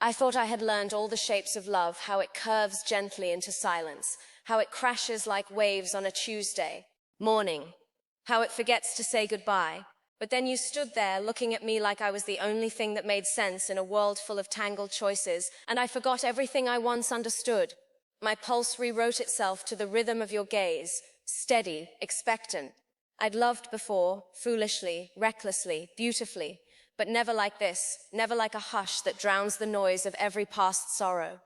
I thought I had learned all the shapes of love, how it curves gently into silence, how it crashes like waves on a Tuesday morning, how it forgets to say goodbye. But then you stood there looking at me like I was the only thing that made sense in a world full of tangled choices, and I forgot everything I once understood. My pulse rewrote itself to the rhythm of your gaze, steady, expectant. I'd loved before, foolishly, recklessly, beautifully, but never like this, never like a hush that drowns the noise of every past sorrow.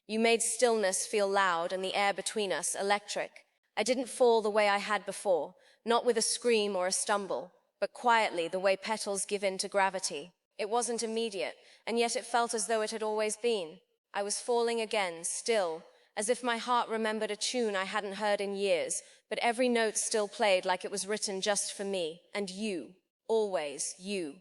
You made stillness feel loud and the air between us electric. I didn't fall the way I had before, not with a scream or a stumble, but quietly, the way petals give in to gravity. It wasn't immediate, and yet it felt as though it had always been. I was falling again, still, as if my heart remembered a tune I hadn't heard in years, but every note still played like it was written just for me, and you, always you.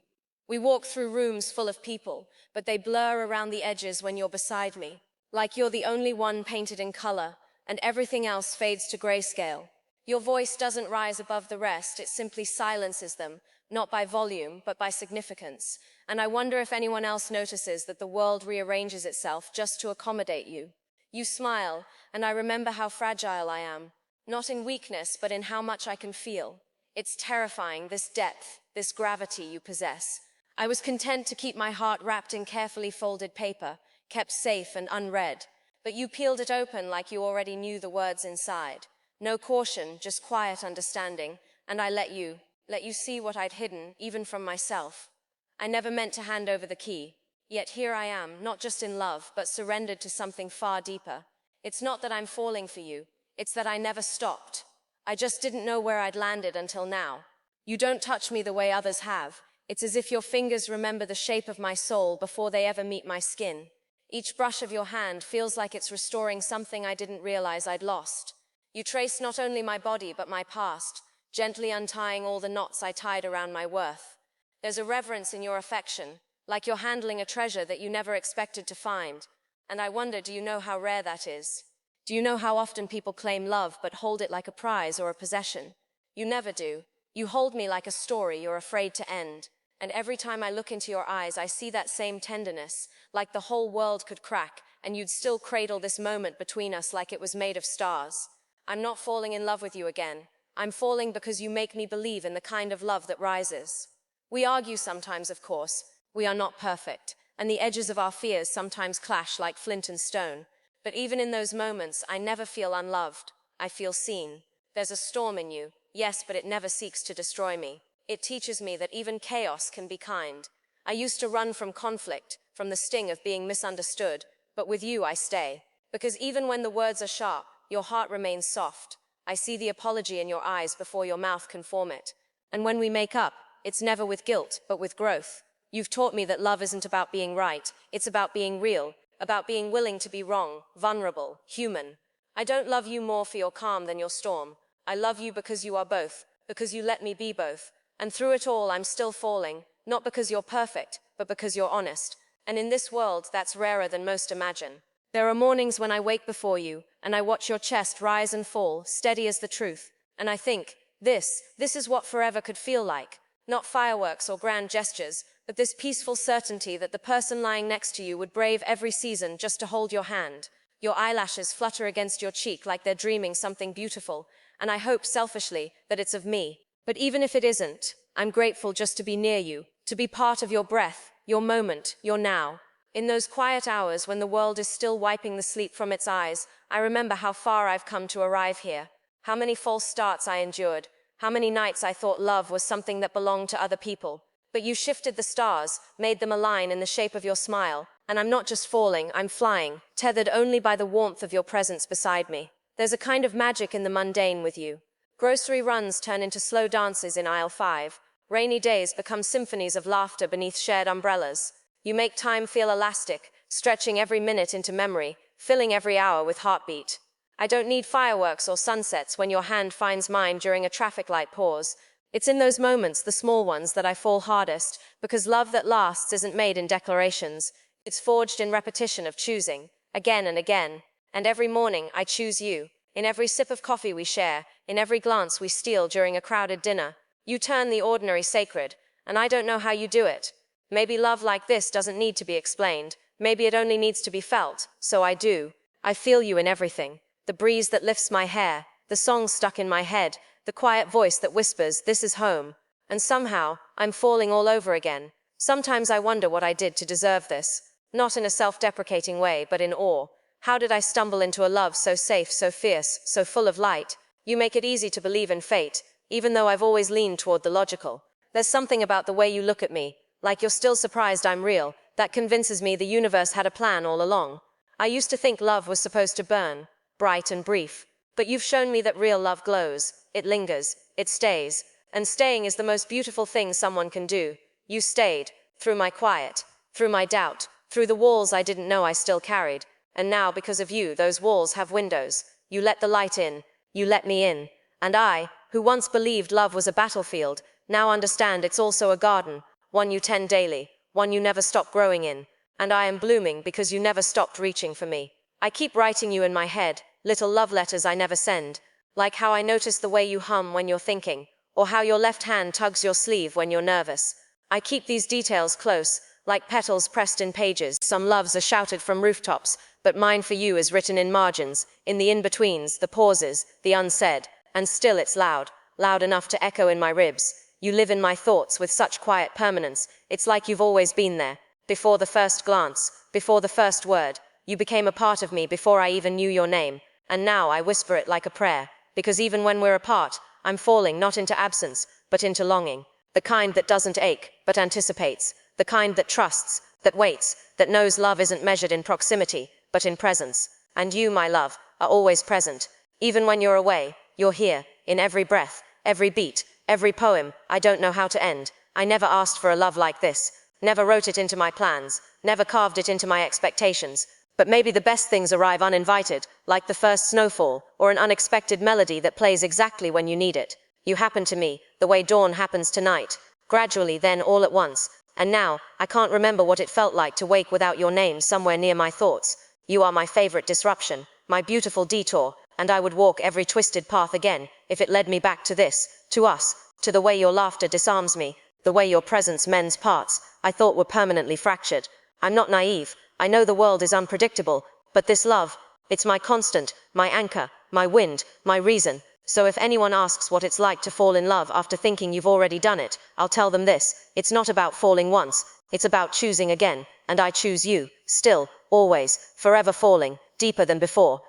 We walk through rooms full of people, but they blur around the edges when you're beside me, like you're the only one painted in color, and everything else fades to grayscale. Your voice doesn't rise above the rest, it simply silences them, not by volume, but by significance. And I wonder if anyone else notices that the world rearranges itself just to accommodate you. You smile, and I remember how fragile I am, not in weakness, but in how much I can feel. It's terrifying, this depth, this gravity you possess. I was content to keep my heart wrapped in carefully folded paper, kept safe and unread, but you peeled it open like you already knew the words inside. No caution, just quiet understanding, and I let you see what I'd hidden, even from myself. I never meant to hand over the key, yet here I am, not just in love, but surrendered to something far deeper. It's not that I'm falling for you, it's that I never stopped. I just didn't know where I'd landed until now. You don't touch me the way others have. It's as if your fingers remember the shape of my soul before they ever meet my skin. Each brush of your hand feels like it's restoring something I didn't realize I'd lost. You trace not only my body, but my past, gently untying all the knots I tied around my worth. There's a reverence in your affection, like you're handling a treasure that you never expected to find. And I wonder, do you know how rare that is? Do you know how often people claim love but hold it like a prize or a possession? You never do. You hold me like a story you're afraid to end. And every time I look into your eyes, I see that same tenderness, like the whole world could crack, and you'd still cradle this moment between us like it was made of stars. I'm not falling in love with you again. I'm falling because you make me believe in the kind of love that rises. We argue sometimes, of course. We are not perfect, and the edges of our fears sometimes clash like flint and stone. But even in those moments, I never feel unloved. I feel seen. There's a storm in you, yes, but it never seeks to destroy me. It teaches me that even chaos can be kind. I used to run from conflict, from the sting of being misunderstood, but with you I stay. Because even when the words are sharp, your heart remains soft. I see the apology in your eyes before your mouth can form it. And when we make up, it's never with guilt, but with growth. You've taught me that love isn't about being right, it's about being real, about being willing to be wrong, vulnerable, human. I don't love you more for your calm than your storm. I love you because you are both, because you let me be both. And through it all, I'm still falling, not because you're perfect, but because you're honest. And in this world, that's rarer than most imagine. There are mornings when I wake before you, and I watch your chest rise and fall, steady as the truth. And I think, this is what forever could feel like. Not fireworks or grand gestures, but this peaceful certainty that the person lying next to you would brave every season just to hold your hand. Your eyelashes flutter against your cheek like they're dreaming something beautiful, and I hope selfishly that it's of me. But even if it isn't, I'm grateful just to be near you, to be part of your breath, your moment, your now. In those quiet hours when the world is still wiping the sleep from its eyes, I remember how far I've come to arrive here. How many false starts I endured. How many nights I thought love was something that belonged to other people. But you shifted the stars, made them align in the shape of your smile. And I'm not just falling, I'm flying, tethered only by the warmth of your presence beside me. There's a kind of magic in the mundane with you. Grocery runs turn into slow dances in aisle 5. Rainy days become symphonies of laughter beneath shared umbrellas. You make time feel elastic, stretching every minute into memory, filling every hour with heartbeat. I don't need fireworks or sunsets when your hand finds mine during a traffic light pause. It's in those moments, the small ones, that I fall hardest, because love that lasts isn't made in declarations. It's forged in repetition of choosing, again and again. And every morning, I choose you. In every sip of coffee we share, in every glance we steal during a crowded dinner. You turn the ordinary sacred, and I don't know how you do it. Maybe love like this doesn't need to be explained. Maybe it only needs to be felt, so I do. I feel you in everything. The breeze that lifts my hair, the song stuck in my head, the quiet voice that whispers, "This is home." And somehow, I'm falling all over again. Sometimes I wonder what I did to deserve this. Not in a self-deprecating way, but in awe. How did I stumble into a love so safe, so fierce, so full of light? You make it easy to believe in fate, even though I've always leaned toward the logical. There's something about the way you look at me, like you're still surprised I'm real, that convinces me the universe had a plan all along. I used to think love was supposed to burn, bright and brief. But you've shown me that real love glows, it lingers, it stays. And staying is the most beautiful thing someone can do. You stayed, through my quiet, through my doubt, through the walls I didn't know I still carried. And now, because of you, those walls have windows. You let the light in, you let me in. And I, who once believed love was a battlefield, now understand it's also a garden, one you tend daily, one you never stop growing in. And I am blooming because you never stopped reaching for me. I keep writing you in my head, little love letters I never send, like how I notice the way you hum when you're thinking, or how your left hand tugs your sleeve when you're nervous. I keep these details close, like petals pressed in pages. Some loves are shouted from rooftops, but mine for you is written in margins, in the in-betweens, the pauses, the unsaid. And still it's loud, loud enough to echo in my ribs. You live in my thoughts with such quiet permanence. It's like you've always been there. Before the first glance, before the first word, you became a part of me before I even knew your name. And now I whisper it like a prayer, because even when we're apart, I'm falling not into absence, but into longing. The kind that doesn't ache, but anticipates. The kind that trusts, that waits, that knows love isn't measured in proximity, but in presence. And you, my love, are always present. Even when you're away, you're here, in every breath, every beat, every poem I don't know how to end. I never asked for a love like this, never wrote it into my plans, never carved it into my expectations. But maybe the best things arrive uninvited, like the first snowfall, or an unexpected melody that plays exactly when you need it. You happen to me, the way dawn happens tonight, gradually, then all at once. And now, I can't remember what it felt like to wake without your name somewhere near my thoughts. You are my favorite disruption, my beautiful detour, and I would walk every twisted path again, if it led me back to this, to us, to the way your laughter disarms me, the way your presence mends parts I thought were permanently fractured. I'm not naive. I know the world is unpredictable, but this love, it's my constant, my anchor, my wind, my reason. So if anyone asks what it's like to fall in love after thinking you've already done it, I'll tell them this: it's not about falling once, it's about choosing again, and I choose you, still, always, forever falling, deeper than before,